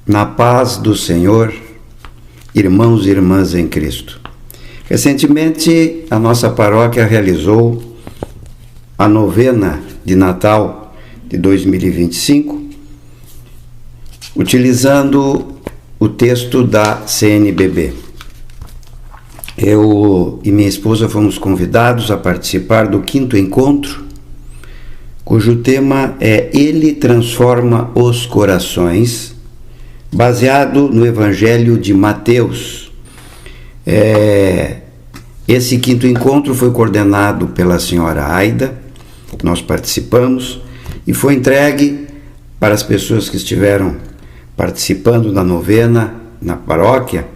Na paz do Senhor, irmãos e irmãs em Cristo. Recentemente, a nossa paróquia realizou a novena de Natal de 2025, utilizando o texto da CNBB. Eu e minha esposa fomos convidados a participar do 5º encontro, cujo tema é Ele transforma os corações, baseado no Evangelho de Mateus. Esse 5º encontro foi coordenado pela senhora Aida, nós participamos, e foi entregue para as pessoas que estiveram participando da novena na paróquia.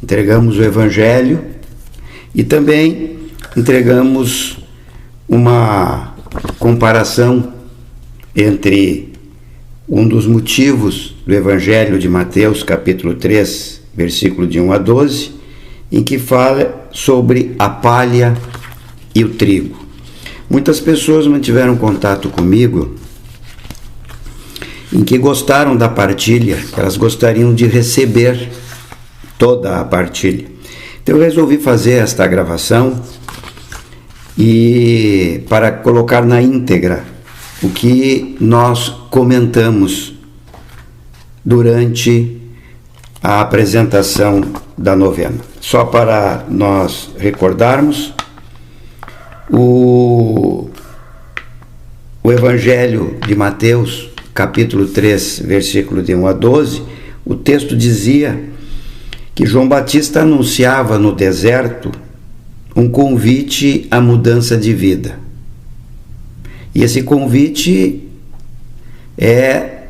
Entregamos o Evangelho e também entregamos uma comparação entre um dos motivos do Evangelho de Mateus, capítulo 3, versículo de 1 a 12, em que fala sobre a palha e o trigo. Muitas pessoas mantiveram contato comigo em que gostaram da partilha, elas gostariam de receber toda a partilha. Então eu resolvi fazer esta gravação e para colocar na íntegra o que nós comentamos durante a apresentação da novena. Só para nós recordarmos, o Evangelho de Mateus, capítulo 3, versículo de 1 a 12, o texto dizia que João Batista anunciava no deserto um convite à mudança de vida. E esse convite é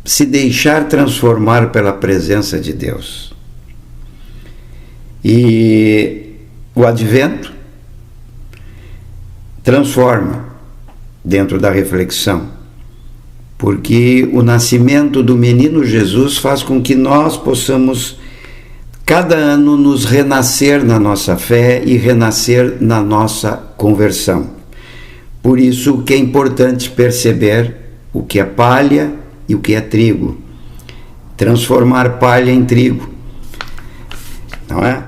se deixar transformar pela presença de Deus. E o advento transforma dentro da reflexão, porque o nascimento do menino Jesus faz com que nós possamos cada ano nos renascer na nossa fé e renascer na nossa conversão. Por isso que é importante perceber o que é palha e o que é trigo. Transformar palha em trigo, não é?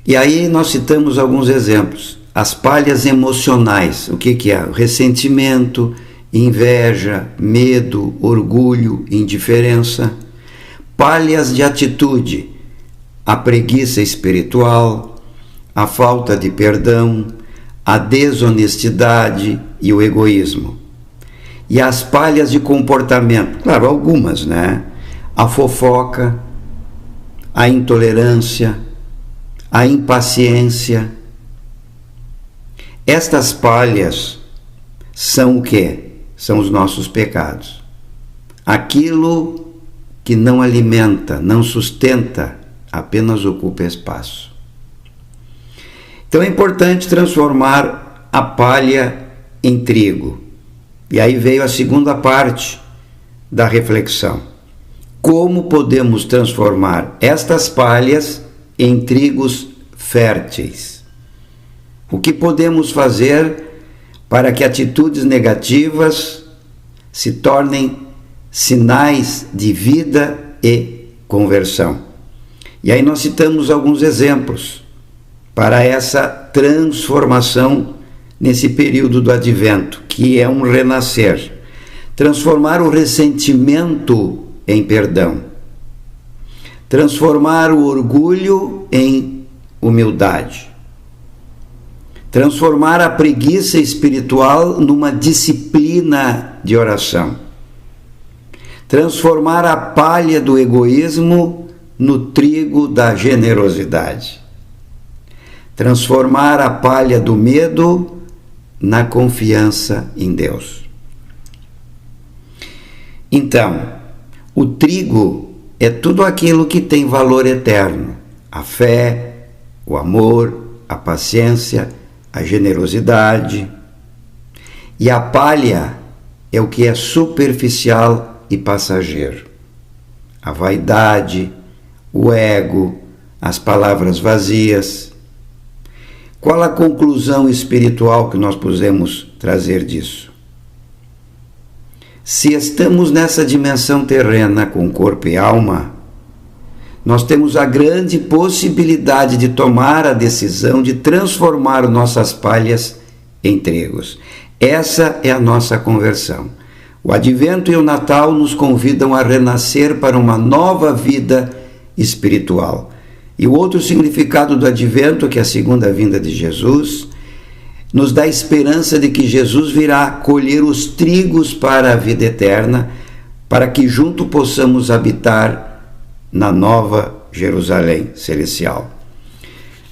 E aí nós citamos alguns exemplos. As palhas emocionais, o que é? O ressentimento, inveja, medo, orgulho, indiferença. Palhas de atitude, a preguiça espiritual, a falta de perdão, a desonestidade e o egoísmo. E as palhas de comportamento, claro, algumas, né? A fofoca, a intolerância, a impaciência. Estas palhas são o quê? São os nossos pecados. Aquilo que não alimenta, não sustenta, apenas ocupa espaço. Então é importante transformar a palha em trigo. E aí veio a segunda parte da reflexão. Como podemos transformar estas palhas em trigos férteis? O que podemos fazer para que atitudes negativas se tornem sinais de vida e conversão? E aí nós citamos alguns exemplos para essa transformação nesse período do advento, que é um renascer. Transformar o ressentimento em perdão. Transformar o orgulho em humildade. Transformar a preguiça espiritual numa disciplina de oração. Transformar a palha do egoísmo no trigo da generosidade. Transformar a palha do medo na confiança em Deus. Então, o trigo é tudo aquilo que tem valor eterno: a fé, o amor, a paciência, a generosidade. E a palha é o que é superficial e passageiro: a vaidade, o ego, as palavras vazias. Qual a conclusão espiritual que nós podemos trazer disso? se estamos nessa dimensão terrena com corpo e alma, nós temos a grande possibilidade de tomar a decisão de transformar nossas palhas em trigos. Essa é a nossa conversão. O Advento e o Natal nos convidam a renascer para uma nova vida espiritual. E o outro significado do Advento, que é a segunda vinda de Jesus, nos dá a esperança de que Jesus virá colher os trigos para a vida eterna, para que junto possamos habitar na nova Jerusalém celestial.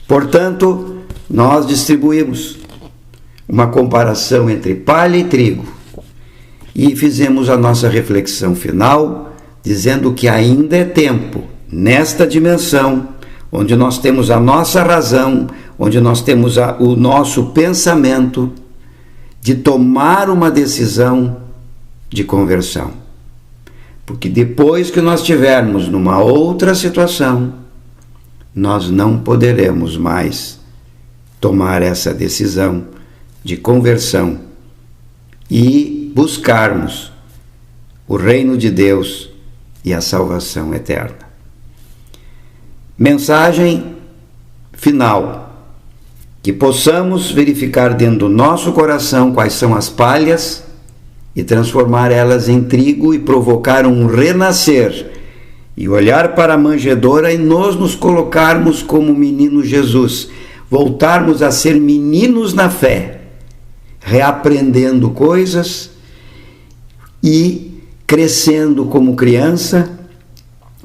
Portanto, nós distribuímos uma comparação entre palha e trigo e fizemos a nossa reflexão final, dizendo que ainda é tempo, nesta dimensão, onde nós temos a nossa razão, onde nós temos o nosso pensamento, de tomar uma decisão de conversão. Porque depois que nós estivermos numa outra situação, nós não poderemos mais tomar essa decisão de conversão e buscarmos o reino de Deus e a salvação eterna. Mensagem final: que possamos verificar dentro do nosso coração quais são as palhas e transformar elas em trigo e provocar um renascer, e olhar para a manjedoura e nos colocarmos como menino Jesus, voltarmos a ser meninos na fé, reaprendendo coisas e crescendo como criança,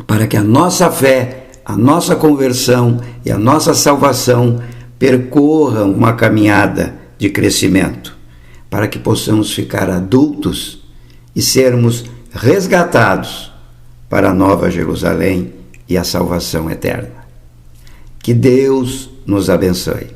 para que a nossa fé, a nossa conversão e a nossa salvação percorram uma caminhada de crescimento, para que possamos ficar adultos e sermos resgatados para a nova Jerusalém e a salvação eterna. Que Deus nos abençoe.